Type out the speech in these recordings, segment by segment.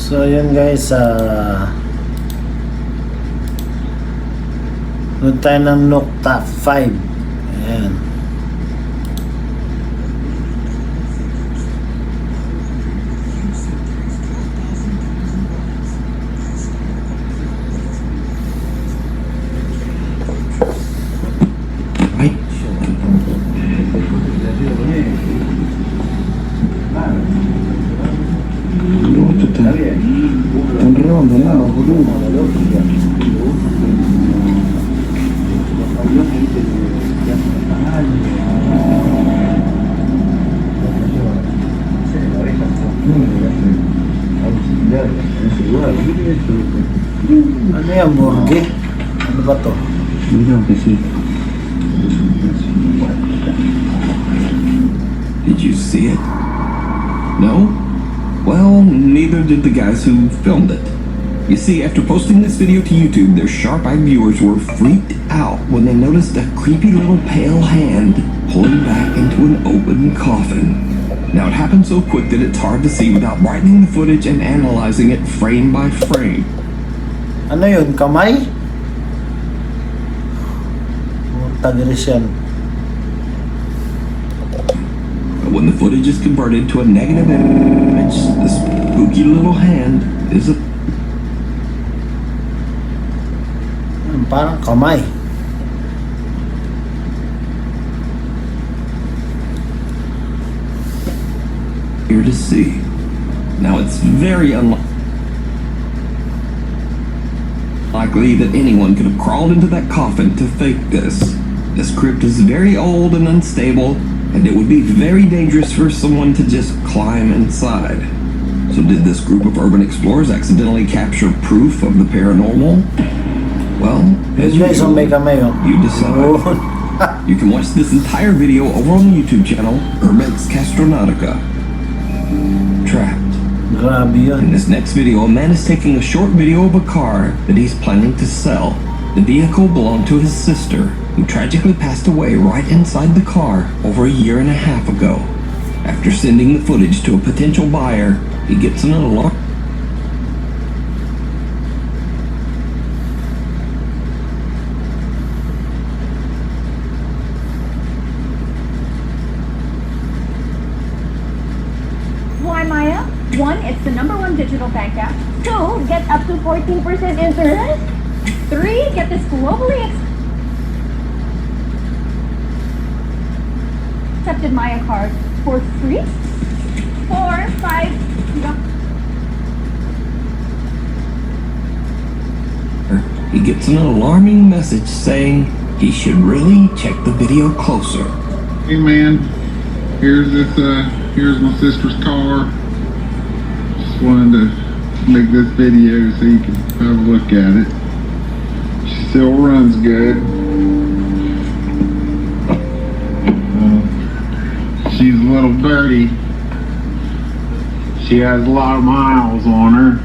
So yun guys, doon tayo ng Nook Top 5. Ayan. Ano yan, burge? Ano ba to? Did you see it? No? Well, neither did the guys who filmed it. You see, after posting this video to YouTube, their sharp-eyed viewers were freaked out when they noticed a creepy little pale hand pulling back into an open coffin. Now, it happened so quick that it's hard to see without brightening the footage and analyzing it frame by frame. Ano yun? Kamay? Tagiris yan. But when the footage is converted to a negative image, the spooky little hand is a... Parang kamay. here to see. Now, it's very unlikely that anyone could have crawled into that coffin to fake this. This crypt is very old and unstable, and it would be very dangerous for someone to just climb inside. So did this group of urban explorers accidentally capture proof of the paranormal? Well, as usual, you decide. You can watch this entire video over on the YouTube channel, Urbex Castronautica. Trapped. In this next video, a man is taking a short video of a car that he's planning to sell. The vehicle belonged to his sister, who tragically passed away right inside the car over a year and a half ago. After sending the footage to a potential buyer, he gets an alarm. Why, Maya? 1, it's the #1 digital bank app. 2, get up to 14% interest. 3, get this globally accepted Maya card for free. 4, 5, He gets an alarming message saying he should really check the video closer. Hey man, here's my sister's car. Just wanted to make this video so you can have a look at it. She still runs good. She's a little dirty. She has a lot of miles on her,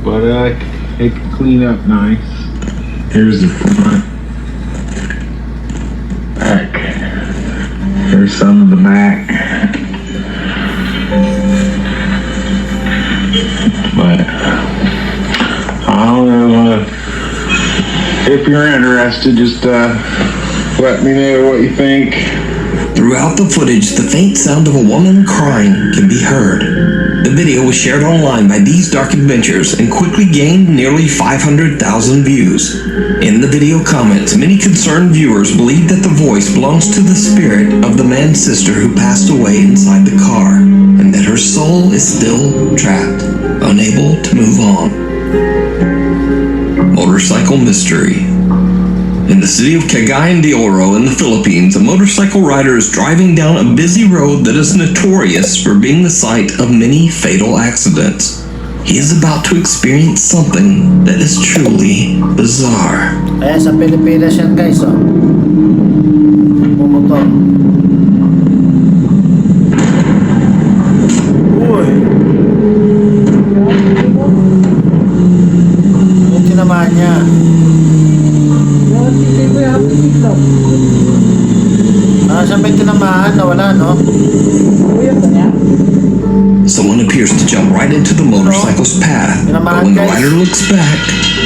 but it can clean up nice. Here's the front. Back. Here's some of the back. But I don't know if you're interested, just let me know what you think. Throughout the footage, the faint sound of a woman crying can be heard. The video was shared online by These Dark Adventures and quickly gained nearly 500,000 views. In the video comments, many concerned viewers believe that the voice belongs to the spirit of the man's sister who passed away inside the car, and that her soul is still trapped, unable to move on. Motorcycle mystery. In the city of Cagayan de Oro in the Philippines, a motorcycle rider is driving down a busy road that is notorious for being the site of many fatal accidents. He is about to experience something that is truly bizarre. Ayan, sa Pilipinas yan guys, oh. Pumotor. Uy! Yung tinamaan niya. Saan ba yung tinamaan? Nawala, no? Someone appears to jump right into the motorcycle's path, but when the rider looks back,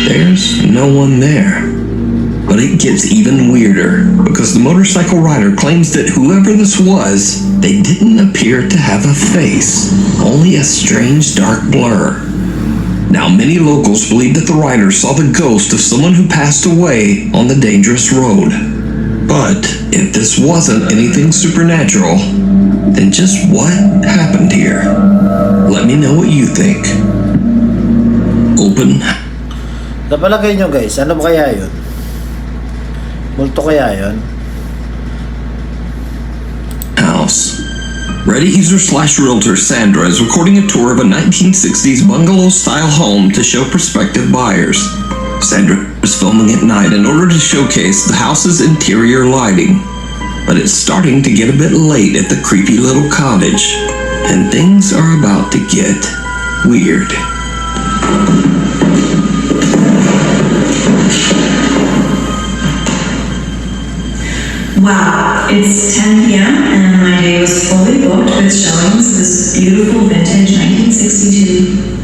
there's no one there. But it gets even weirder, because the motorcycle rider claims that whoever this was, they didn't appear to have a face, only a strange dark blur. Now, many locals believe that the rider saw the ghost of someone who passed away on the dangerous road. But if this wasn't anything supernatural, then just what happened here? Let me know what you think. Open Napalagay nyo guys, ano ba kaya yun? Multo kaya yun? house. Reddit user/realtor Sandra is recording a tour of a 1960s bungalow-style home to show prospective buyers. Sandra is filming at night in order to showcase the house's interior lighting. But it's starting to get a bit late at the creepy little cottage, and things are about to get weird. Wow, it's 10 p.m. and my day was fully booked with showings of this beautiful vintage 1962.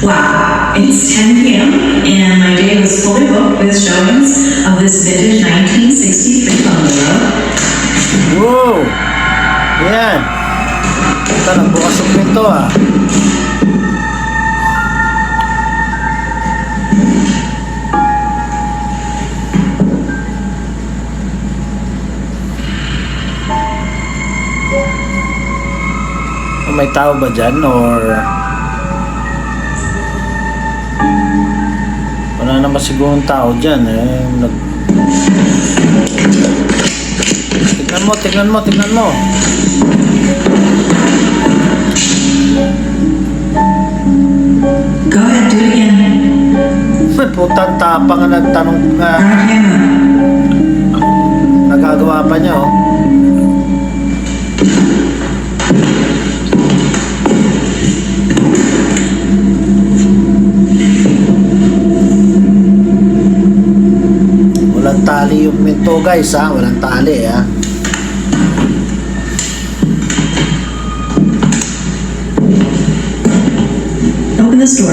Wow, it's 10 p.m. and my day was fully booked with showings of this vintage 1963 bungalow. Wow! Yan! Ito, nagbukas ang pinto ah. May tao ba dyan or wala naman sigurong tao dyan eh. Tignan mo. Go ahead, do it again. Putang tapang na nagtanong nga. Nagagawa pa niya oh. Walang tali yung minto guys ha. Walang tali ha. Open this door.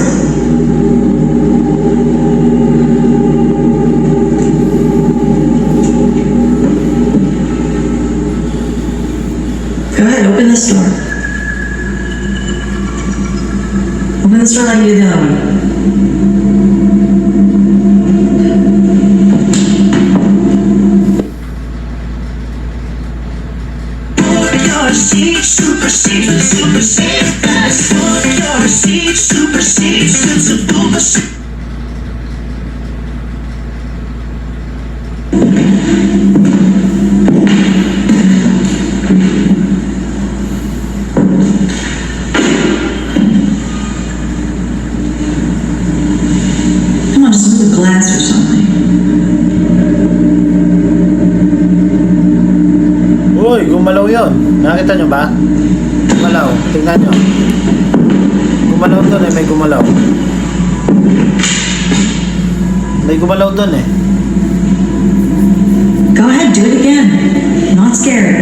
Go ahead, open this door. Open this door like you did the other one. Super safe, fast food, your seat, super safe, sensible, Come on, just move the glass or something. Uy, gumalaw yun. Nakita nyo ba? Gumalaw. Tingnan nyo. Gumalaw doon eh. May gumalaw. May gumalaw doon eh. Go ahead, do it again. Not scared.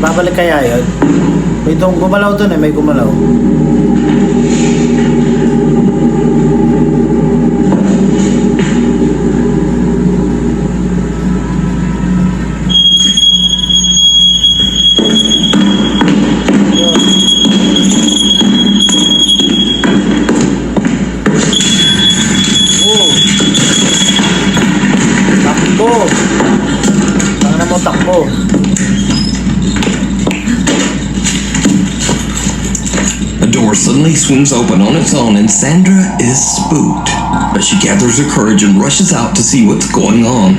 Babalik kaya yun? May gumalaw doon eh. May gumalaw. Takbo. A door suddenly swings open on its own and Sandra is spooked. but she gathers her courage and rushes out to see what's going on.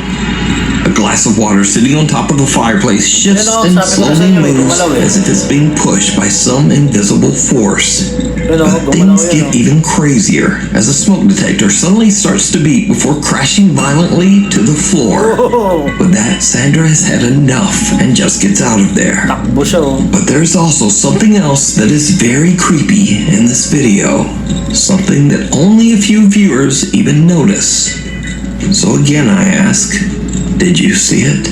A glass of water sitting on top of the fireplace shifts Ano, and sabi ko sa slowly inyo, may moves gumalaw eh. as if it's being pushed by some invisible force. Ano, But gumalaw things yan, get oh. even crazier as a smoke detector suddenly starts to beep before crashing violently to the floor. Oh, With that, Sandra has had enough and just gets out of there. takbo siya oh. But there's also something else that is very creepy in this video. Something that only a few viewers even notice. So again I ask, did you see it?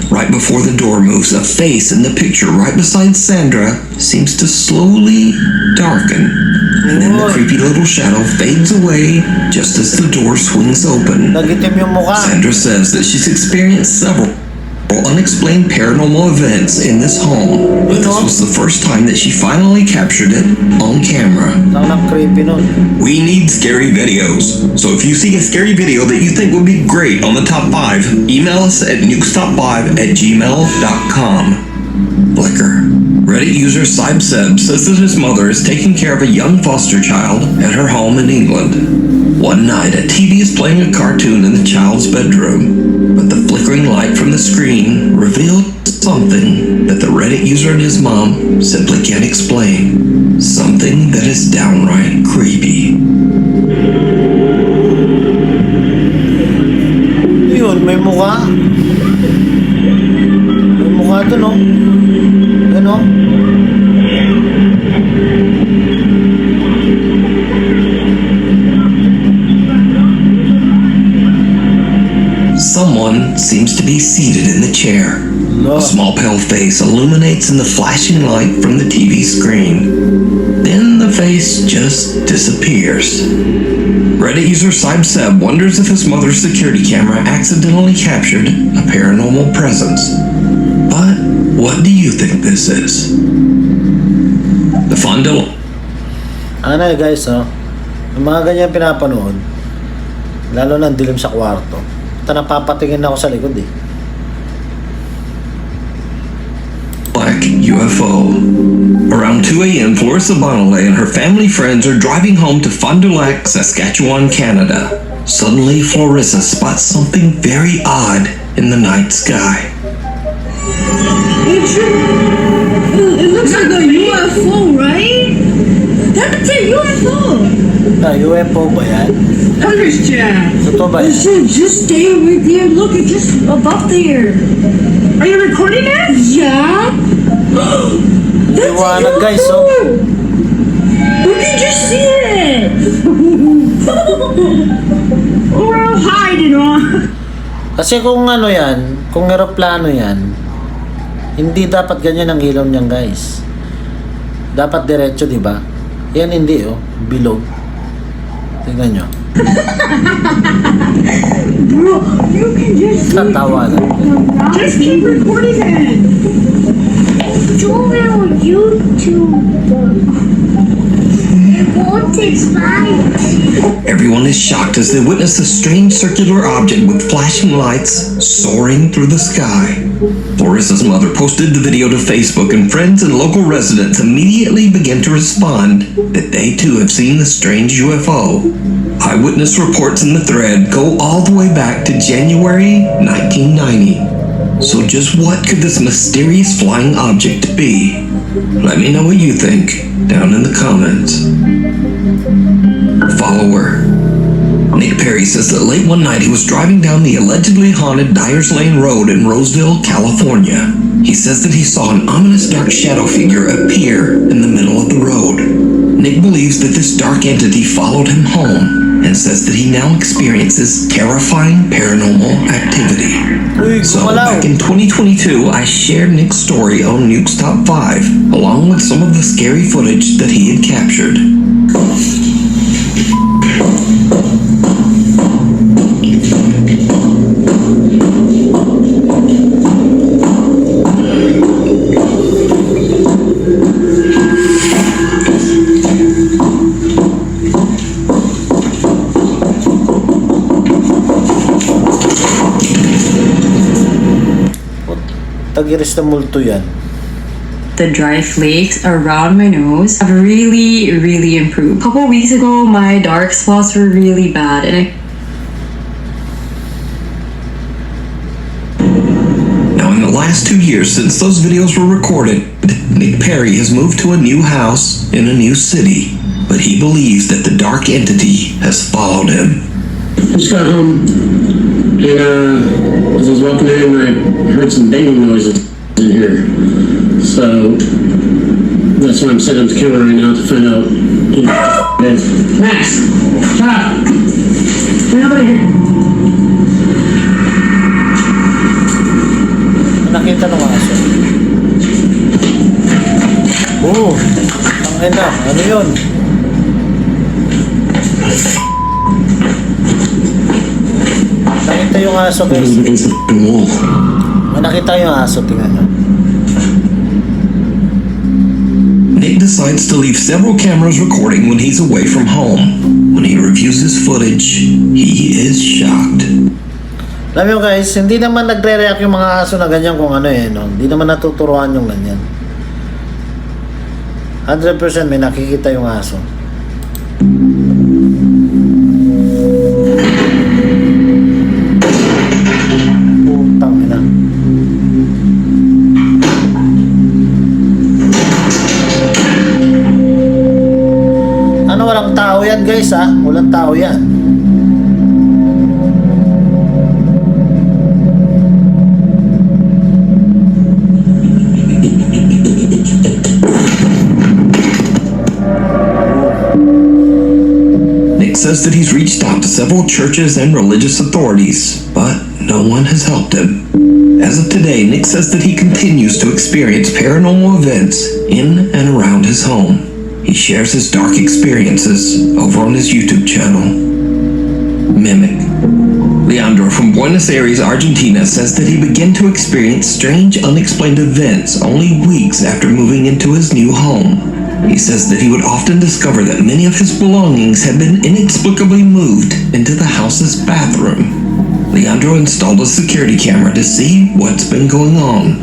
Right before the door moves, a face in the picture right beside Sandra seems to slowly darken. And then the creepy little shadow fades away just as the door swings open. Nagitim yung mukha. Sandra says that she's experienced several unexplained paranormal events in this home, but this was the first time that she finally captured it on camera. Ang creepy nun. We need scary videos, so if you see a scary video that you think would be great on the top 5, email us at nukestop5@gmail.com. Flickr. Reddit user Sibseb says that his mother is taking care of a young foster child at her home in England. One night, a TV is playing a cartoon in the child's bedroom, but the flickering light from the screen revealed something that the Reddit user and his mom simply can't explain. Something that is downright creepy. Yun, may mukha. May mukha dun oh. Yan oh. Someone seems to be seated in the chair. A No. small pale face illuminates in the flashing light from the TV screen. Then the face just disappears. Reddit user Sibseb wonders if his mother's security camera accidentally captured a paranormal presence. But what do you think this is? The Fondo Ano guys oh. Yung mga ganyan pinapanood, lalo na ang dilim sa kwarto. Ito napapatingin ako sa likod eh. Black UFO. Around 2 a.m., Florissa Bonnet and her family friends are driving home to Fond du Lac, Saskatchewan, Canada. Suddenly, Florissa spots something very odd in the night sky. It looks like a UFO, right? That's a UFO! Na, UFO ba yan? Understand? Totoo ba yan? Just stay right there. Look, it's just above there. Are you recording it? Yeah. That's Liwanag, guys, oh. Look, you just see it. We're all hiding on. Kasi kung ano yan, kung eroplano yan, hindi dapat ganyan ang ilaw niyan guys. Dapat diretso, di ba? Yan hindi oh, bilog. Tingnan nyo. Bro, you can just Tatawa lang. just keep recording it. Do it on YouTube. It won't expire. Everyone is shocked as they witness a strange circular object with flashing lights soaring through the sky. Florissa's mother posted the video to Facebook, and friends and local residents immediately began to respond that they too have seen the strange UFO. Eyewitness reports in the thread go all the way back to January 1990. So just what could this mysterious flying object be? Let me know what you think down in the comments. Follower Nick Perry says that late one night he was driving down the allegedly haunted Dyers Lane Road in Roseville, California. He says that he saw an ominous dark shadow figure appear in the middle of the road. Nick believes that this dark entity followed him home and says that he now experiences terrifying paranormal activity. Uy, So gumalaw. back in 2022, I shared Nick's story on Nuke's Top 5, along with some of the scary footage that he had captured. Tagiris na multo yan. the dry flakes around my nose have really improved. A couple weeks ago, my dark spots were really bad, and Now, in the last 2 years since those videos were recorded, Nick Perry has moved to a new house in a new city, but he believes that the dark entity has followed him. Just got home, and as I was walking in, I heard some banging noises in here. So that's why I'm setting up the camera right now to find out who the it is. Max, shut up! Get over here! Nakita ng aso. Oh, ang ina, ano yun? Nakita yung aso, guys. Against the wall. May nakita yung aso, tingnan nyo. Nick decides to leave several cameras recording when he's away from home. When he reviews his footage, he is shocked. Alam nyo guys, hindi naman nagre-react yung mga aso na ganyan kung ano no? Hindi naman natuturuan yung ganyan. 100% may nakikita yung aso. Putang ina. Ano, walang tao yan guys ha? Walang tao yan. Says that he's reached out to several churches and religious authorities, but no one has helped him. As of today, Nick says that he continues to experience paranormal events in and around his home. He shares his dark experiences over on his YouTube channel, Mimic. Leandro from Buenos Aires, Argentina says that he began to experience strange, unexplained events only weeks after moving into his new home. He says that he would often discover that many of his belongings had been inexplicably moved into the house's bathroom. Leandro installed a security camera to see what's been going on.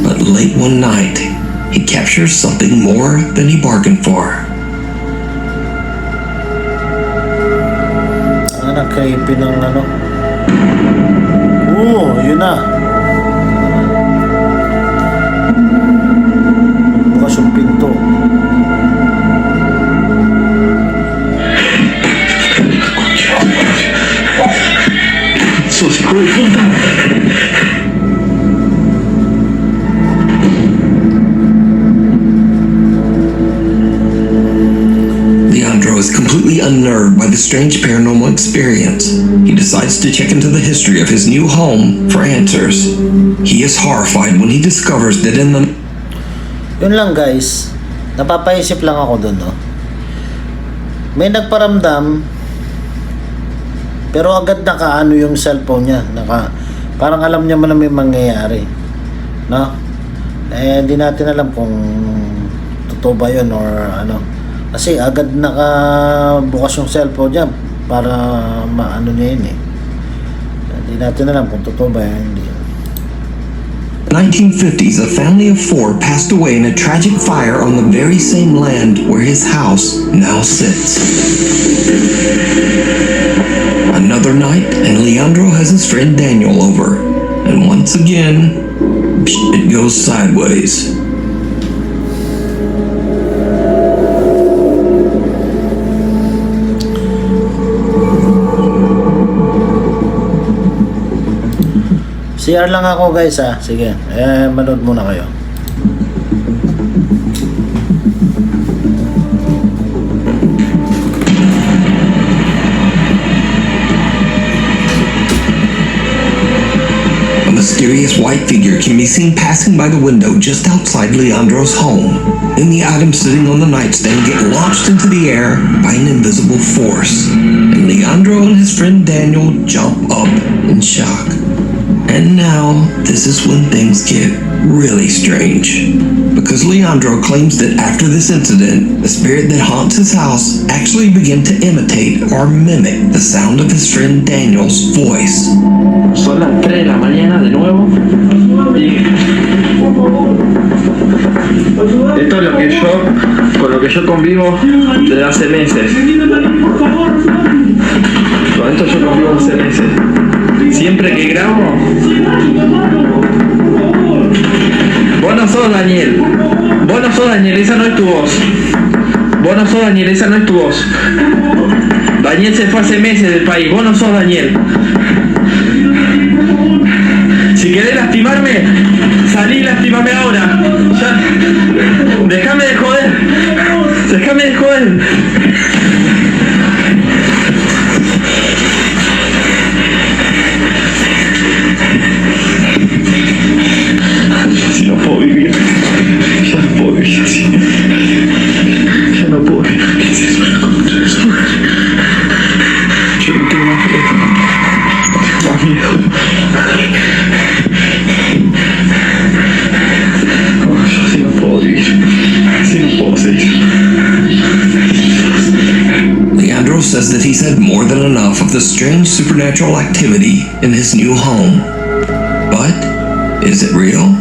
But late one night, he captures something more than he bargained for. Creepy ng ano. Yun na. Bukas yung pinto. Leandro is completely unnerved by the strange paranormal experience. He decides to check into the history of his new home for answers. He is horrified when he discovers that in the... Yun lang guys, napapaisip lang ako dun, no? May nagparamdam, pero agad nakaano yung cellphone niya, parang alam niya man na may mangyayari, no? Hindi natin alam kung totoo ba yun or ano, kasi agad nakabukas yung cellphone niya para maano niya yun hindi natin alam kung totoo ba yun, hindi. 1950s, a family of 4 passed away in a tragic fire on the very same land where his house now sits. Another night, and Leandro has his friend Daniel over, and once again, it goes sideways. CR lang ako guys ha. Sige, manood muna kayo. A mysterious white figure can be seen passing by the window just outside Leandro's home. Then the items sitting on the nightstand get launched into the air by an invisible force. And Leandro and his friend Daniel jump up in shock. And now, this is when things get really strange. Because Leandro claims that after this incident, the spirit that haunts his house actually began to imitate or mimic the sound of his friend Daniel's voice. Son las 3 de la mañana de nuevo. con lo que yo convivo desde hace meses. Con esto yo convivo hace meses. Siempre que grabo... Vos no sos Daniel. Vos no sos Daniel, esa no es tu voz. Vos no sos Daniel, esa no es tu voz. Daniel se fue hace meses del país, vos no sos Daniel. Si querés lastimarme, salí y lastimame ahora. Ya. Déjame de joder. Déjame de joder. Si no puedo vivir. Ya no puedo vivir así. Ya no puedo vivir. ¿Qué es eso? Yo no tengo más miedo. Tengo más miedo. Yo así no puedo vivir. Así no puedo seguir. Leandro says that he's had more than enough of the strange supernatural activity in his new home. But is it real?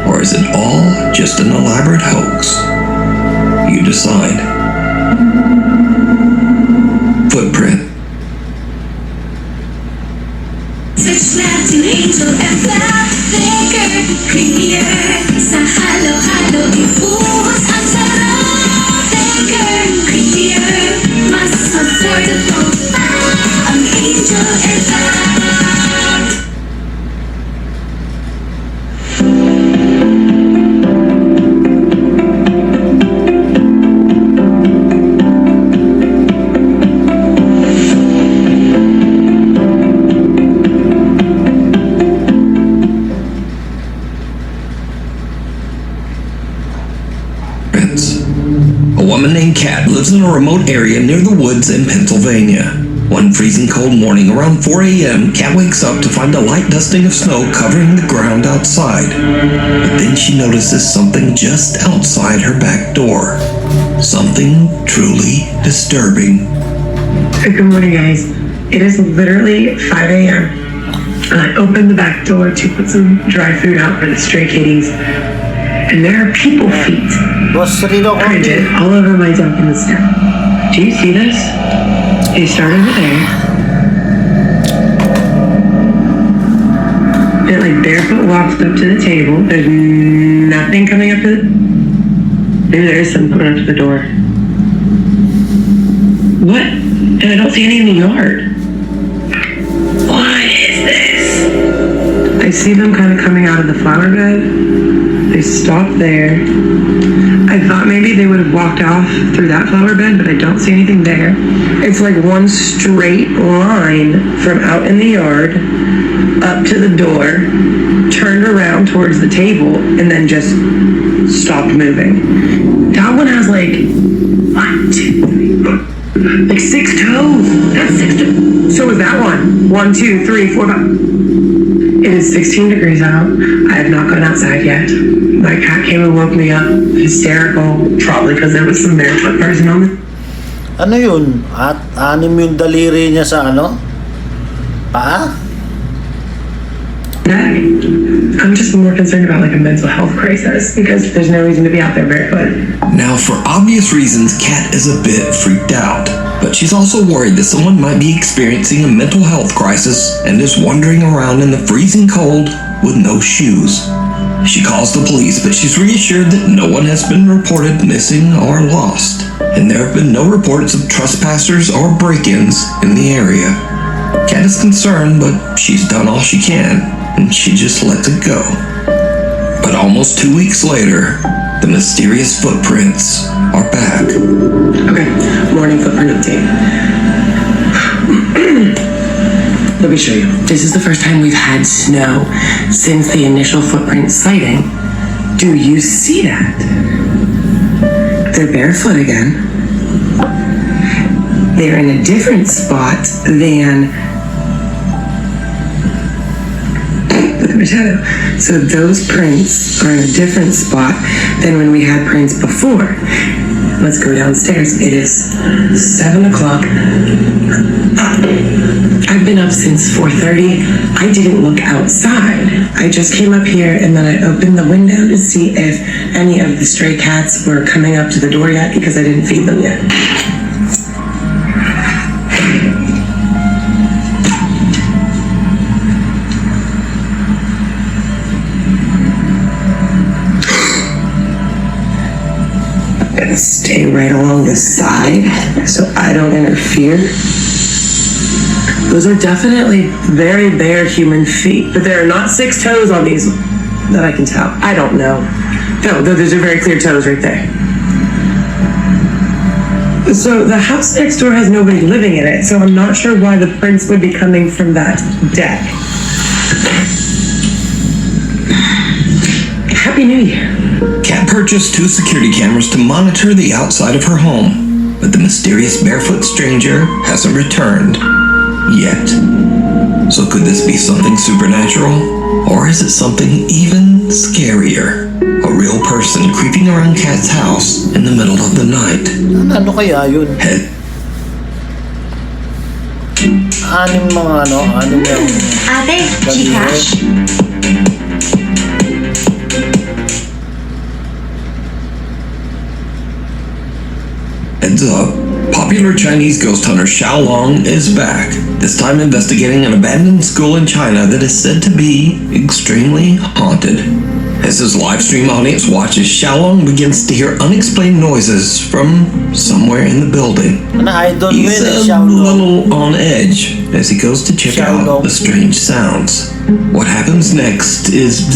Or is it all just an elaborate hoax? You decide. Footprint. Switch left to Angel and Flat Thicker, creepier. Sa halo-halo ibuhos ang sarap. Thicker, creepier. Mas affordable pa ang Angel and Flat. A woman named Kat lives in a remote area near the woods in Pennsylvania. One freezing cold morning around 4 a.m., Kat wakes up to find a light dusting of snow covering the ground outside. But then she notices something just outside her back door. Something truly disturbing. Good morning, guys. It is literally 5 a.m. I opened the back door to put some dry food out for the stray kitties, and there are people feet printed all over my dump in the snow. Do you see this? They start over there. It like barefoot walks up to the table. There's nothing coming up to the... Maybe there is something coming up to the door. What? And I don't see any in the yard. What is this? I see them kind of coming out of the flower bed. They stop there. I thought maybe they would have walked off through that flower bed, but I don't see anything there. It's like one straight line from out in the yard up to the door, turned around towards the table, and then just stopped moving. That one has like 1, 2, 3, 4, like 6 toes. That's 6 toes. So is that one. 1, 2, 3, 4, 5. It is 16 degrees out. I have not gone outside yet. My cat came and woke me up, hysterical, probably because there was some barefoot person on it. Ano yun? At anim yung daliri niya sa ano? Paa? I'm just more concerned about like a mental health crisis because there's no reason to be out there barefoot. Now, for obvious reasons, Kat is a bit freaked out. But she's also worried that someone might be experiencing a mental health crisis and is wandering around in the freezing cold with no shoes. She calls the police, but she's reassured that no one has been reported missing or lost, and there have been no reports of trespassers or break-ins in the area. Kat is concerned, but she's done all she can, and she just lets it go. But almost 2 weeks later, the mysterious footprints are back. Okay, morning footprint update. Let me show you. This is the first time we've had snow since the initial footprint sighting. Do you see that? They're barefoot again. They're in a different spot than the shadow. So those prints are in a different spot than when we had prints before. Let's go downstairs. It is 7 o'clock. I've been up since 4:30. I didn't look outside. I just came up here and then I opened the window to see if any of the stray cats were coming up to the door yet because I didn't feed them yet. Stay right along the side so I don't interfere. Those are definitely very bare human feet, but there are not 6 toes on these that I can tell. I don't know. No, those are very clear toes right there. So the house next door has nobody living in it, so I'm not sure why the prints would be coming from that deck. Happy New Year. Kat purchased 2 security cameras to monitor the outside of her home, but the mysterious barefoot stranger hasn't returned. Yet. So could this be something supernatural? Or is it something even scarier? A real person creeping around Kat's house in the middle of the night. Ano kaya yun? Anim yung... Ate, Gcash? Heads up, popular Chinese ghost hunter Xiaolong is back, this time investigating an abandoned school in China that is said to be extremely haunted. As his live stream audience watches, Xiaolong begins to hear unexplained noises from somewhere in the building. He's a little on edge as he goes to check out the strange sounds. What happens next is...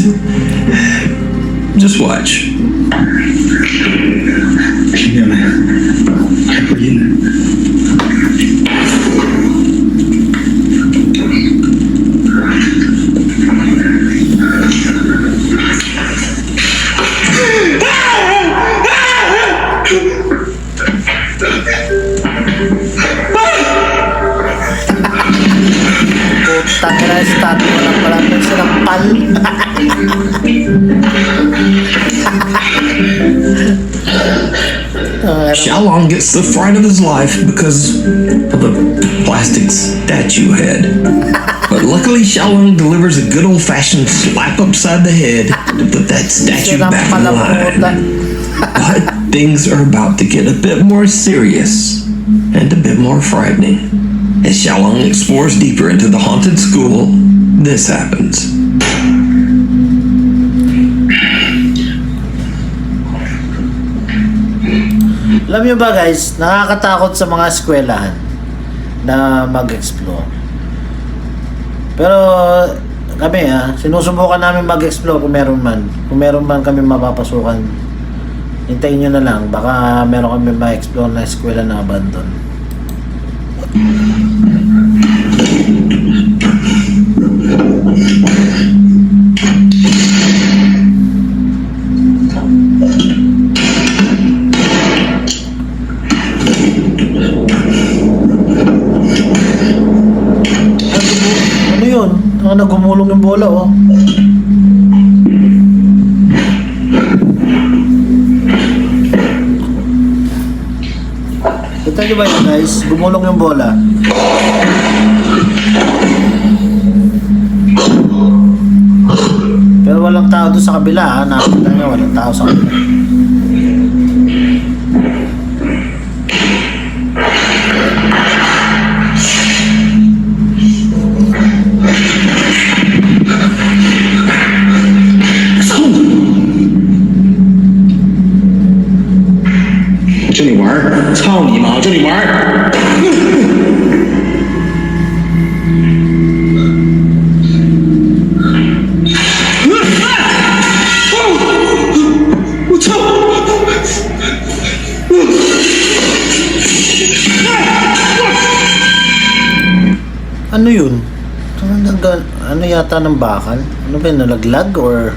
just watch. Xiaolong gets the fright of his life because of the plastic statue head. But luckily Xiaolong delivers a good old-fashioned slap upside the head to put that statue back in line. But things are about to get a bit more serious and a bit more frightening. As Xiaolong explores deeper into the haunted school, this happens. Alam niyo ba guys, nakakatakot sa mga eskwelahan na mag-explore. Pero kami sinusubukan namin mag-explore kung meron man. Kung meron man kami mapapasukan, hintayin nyo na lang. Baka meron kami ma-explore na eskwela na abandon. Nagumulong yung bola, oh. Kita nyo ba yun, guys? Gumulong yung bola. Pero walang tao doon sa kabila, ha? Nakakita nyo, walang tao sa kabila. Ano yun? Ano yata ng bakal? Ano ba yun? Nalaglag or...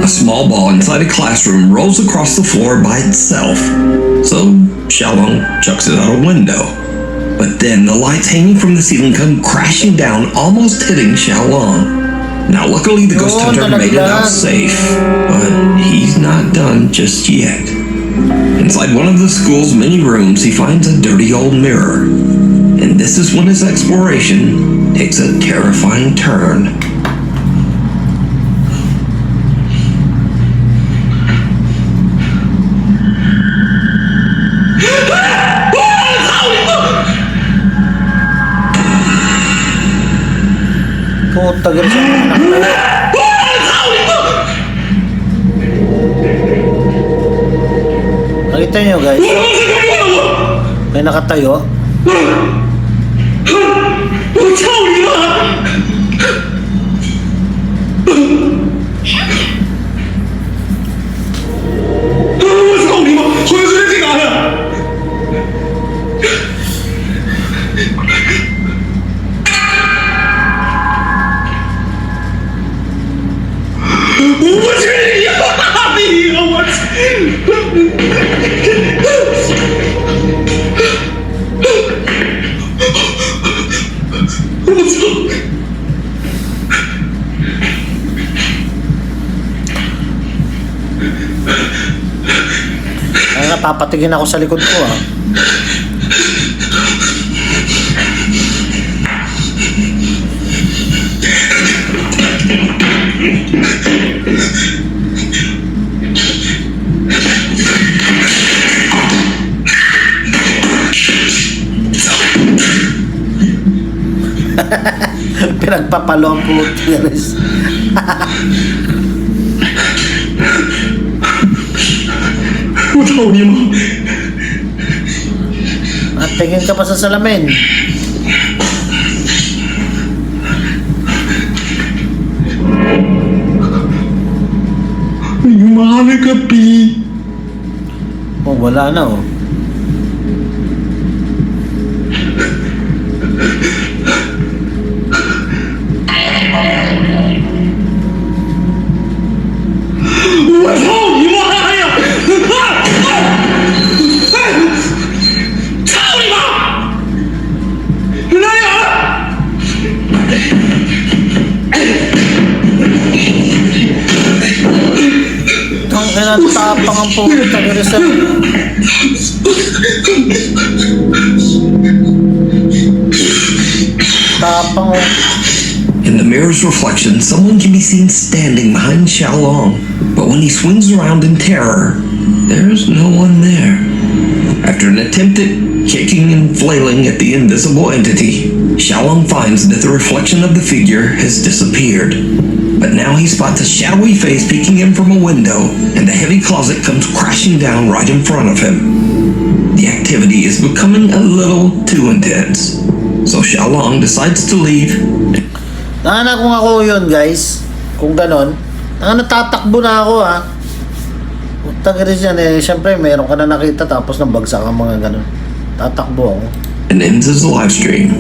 A small ball inside a classroom rolls across the floor by itself, so Xiaolong chucks it out a window. But then the lights hanging from the ceiling come crashing down, almost hitting Xiaolong. Now luckily the ghost hunter made it out safe, but he's not done just yet. Inside one of the school's many rooms, he finds a dirty old mirror. And this is when his exploration takes a terrifying turn. Puta, guys. Nakita nyo, guys? May nakatayo. 我操你妈！我操你妈！回来这干啥呀？我去你妈逼！我操！ Ay, napapatigin ako sa likod ko, ah. Pinagpapalo ang puto, guys. At tingin ka pa sa salamin. Mami kapi. Oh, wala na, oh. Tapang ang puta, guys. Tapang, oh. In the mirror's reflection, someone can be seen standing behind Xiaolong, but when he swings around in terror, there's no one there. After an attempt at kicking and flailing at the invisible entity, Xiaolong finds that the reflection of the figure has disappeared. But now he spots a shadowy face peeking in from a window, and the heavy closet comes crashing down right in front of him. The activity is becoming a little too intense, so Xiaolong decides to leave. Kung ako yun, guys, kung ganon, natatakbo na ako, ha. Utang rin yan, eh. Siyempre, meron ka na nakita tapos nabagsak ang mga ganon. Tatakbo ako. And ends his live stream.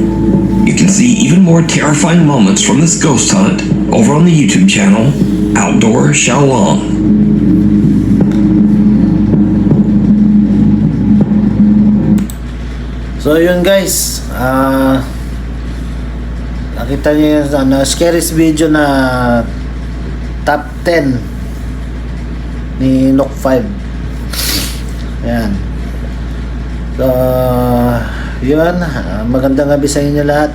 You can see even more terrifying moments from this ghost hunt over on the YouTube channel, Outdoor Xiaolong. So yun, guys, nakita niyo yung scariest video na top 10 ni Nook 5. Ayan. So yun, magandang gabi sa inyo lahat.